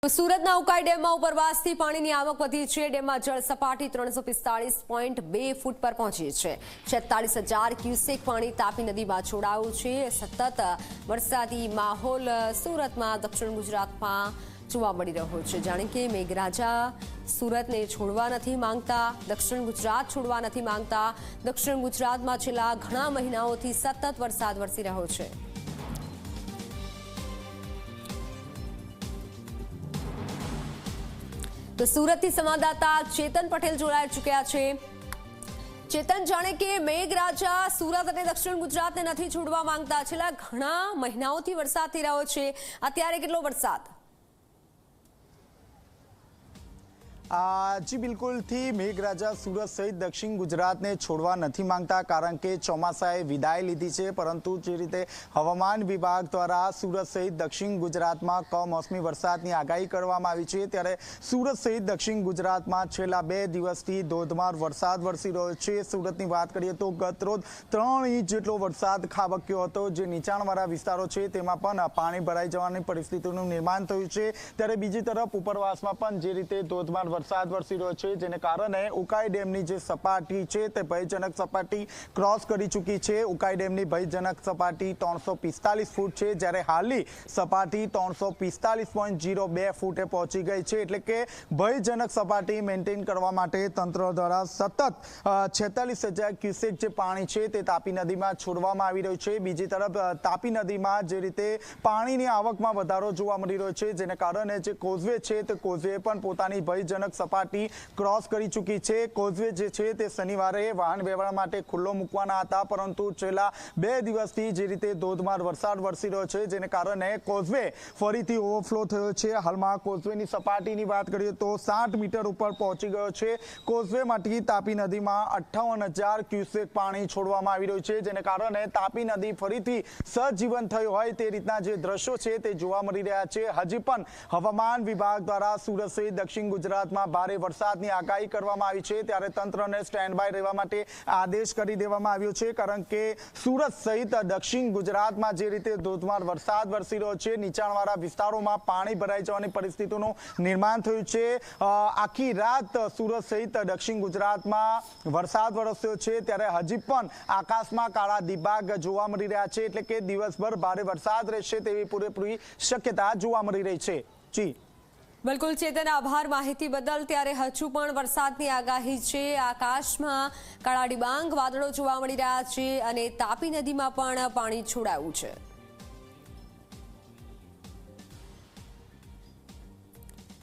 સુરતના ઉકાઈ ડેમમાં ઉપરવાસથી પાણીની આવક વધી છે। ડેમમાં જળ સપાટી 345.2 ફૂટ પર પહોંચી છે। 46,000 ક્યુસેક પાણી તાપી નદીમાં છોડાયું છે। સતત વરસાદી માહોલ સુરતમાં દક્ષિણ ગુજરાતમાં જોવા મળી રહ્યો છે। જાણે કે મેઘરાજા સુરતને છોડવા નથી માંગતા, દક્ષિણ ગુજરાત છોડવા નથી માંગતા। દક્ષિણ ગુજરાતમાં છેલ્લા ઘણા મહિનાઓથી સતત વરસાદ વરસી રહ્યો છે। તો સુરતથી સંવાદદાતા ચેતન પટેલ જોડાઈ ચૂક્યા છે। ચેતન, જાણે કે મેઘરાજા સુરત અને દક્ષિણ ગુજરાતને નથી છોડવા માંગતા, છેલ્લા ઘણા મહિનાઓથી વરસાદ થઈ રહ્યો છે, અત્યારે કેટલો વરસાદ? જી બિલકુલ થી મેઘરાજા સુરત સહિત દક્ષિણ ગુજરાતને છોડવા નથી માંગતા, કારણ કે ચોમાસાએ વિદાય લીધી છે। પરંતુ જે રીતે હવામાન વિભાગ દ્વારા સુરત સહિત દક્ષિણ ગુજરાતમાં કમોસમી વરસાદની આગાહી કરવામાં આવી છે, ત્યારે સુરત સહિત દક્ષિણ ગુજરાતમાં છેલ્લા 2 દિવસથી ધોધમાર વરસાદ વરસી રહ્યો છે। સુરતની વાત કરીએ તો ગત રોજ 3 ઇંચ જેટલો વરસાદ ખાબક્યો હતો, જે નીચાણવાળા વિસ્તારો છે તેમાં પણ પાણી ભરાઈ જવાની પરિસ્થિતિનું નિર્માણ થયું છે। ત્યારે બીજી તરફ ઉપરવાસમાં પણ જે રીતે ધોધમાર વરસાદ વરસી રહ્યો છે, જેને કારણે ઉકાઈ ડેમની જે સપાટી છે તે ભયજનક સપાટી ક્રોસ કરી ચૂકી છે। ઉકાઈ ડેમની ભયજનક સપાટી 345 ફૂટ છે, જ્યારે હાલની સપાટી 345.02 ફૂટે પહોંચી ગઈ છે। એટલે કે ભયજનક સપાટી મેન્ટેન કરવા માટે તંત્ર દ્વારા સતત 46,000 ક્યુસેક જે પાણી છે તે તાપી નદીમાં છોડવામાં આવી રહ્યું છે। બીજી તરફ તાપી નદીમાં જે રીતે પાણીની આવકમાં વધારો જોવા મળી રહ્યો છે, જેને કારણે જે કોઝવે છે તે કોઝવે પણ પોતાની ભયજનક સપાટી ક્રોસ કરી ચૂકી છે। કોઝવે જે છે તે શનિવારે વાહન વ્યવહાર માટે ખુલ્લો મૂકવાના હતા, પરંતુ છેલ્લા 2 દિવસથી જે રીતે ધોધમાર વરસાદ વરસી રહ્યો છે, જેને કારણે કોઝવે ફરીથી ઓવરફ્લો થયો છે। હાલમાં કોઝવેની સપાટીની વાત કરીએ તો 60 મીટર ઉપર પહોંચી ગયો છે। કોઝવેમાંથી તાપી નદીમાં 58,000 ક્યુસેક પાણી છોડવામાં આવી રહ્યું છે, જેને કારણે તાપી નદી ફરીથી સજીવન થયું હોય તે રીતના જે દ્રશ્યો છે તે જોવા મળી રહ્યા છે। હજી પણ હવામાન વિભાગ દ્વારા સુરત સહિત દક્ષિણ ગુજરાતમાં ભારે વરસાદની આગાહી કરવામાં આવી છે, ત્યારે તંત્રને સ્ટેન્ડ બાય રહેવા માટે આદેશ કરી દેવામાં આવ્યો છે, કારણ કે સુરત સહિત દક્ષિણ ગુજરાતમાં જે રીતે ધોધમાર વરસાદ વરસી રહ્યો છે, નીચાણવાળા વિસ્તારોમાં પાણી ભરાઈ જવાની પરિસ્થિતિનું નિર્માણ થયું છે। આખી રાત સુરત સહિત દક્ષિણ ગુજરાતમાં વરસાદ વરસ્યો છે, ત્યારે હજી પણ આકાશમાં કાળા દિબાગ જોવા મળી રહ્યા છે, એટલે કે દિવસભર ભારે વરસાદ રહેશે તેવી પૂરેપૂરી શક્યતા જોવા મળી રહી છે। જી બિલકુલ ચેતન, આભાર માહિતી બદલ। ત્યારે હજુ પણ વરસાદની આગાહી છે, આકાશમાં કાળા ડિબાંગ વાદળો જોવા મળી રહ્યા છે અને તાપી નદીમાં પણ પાણી છોડાયું છે।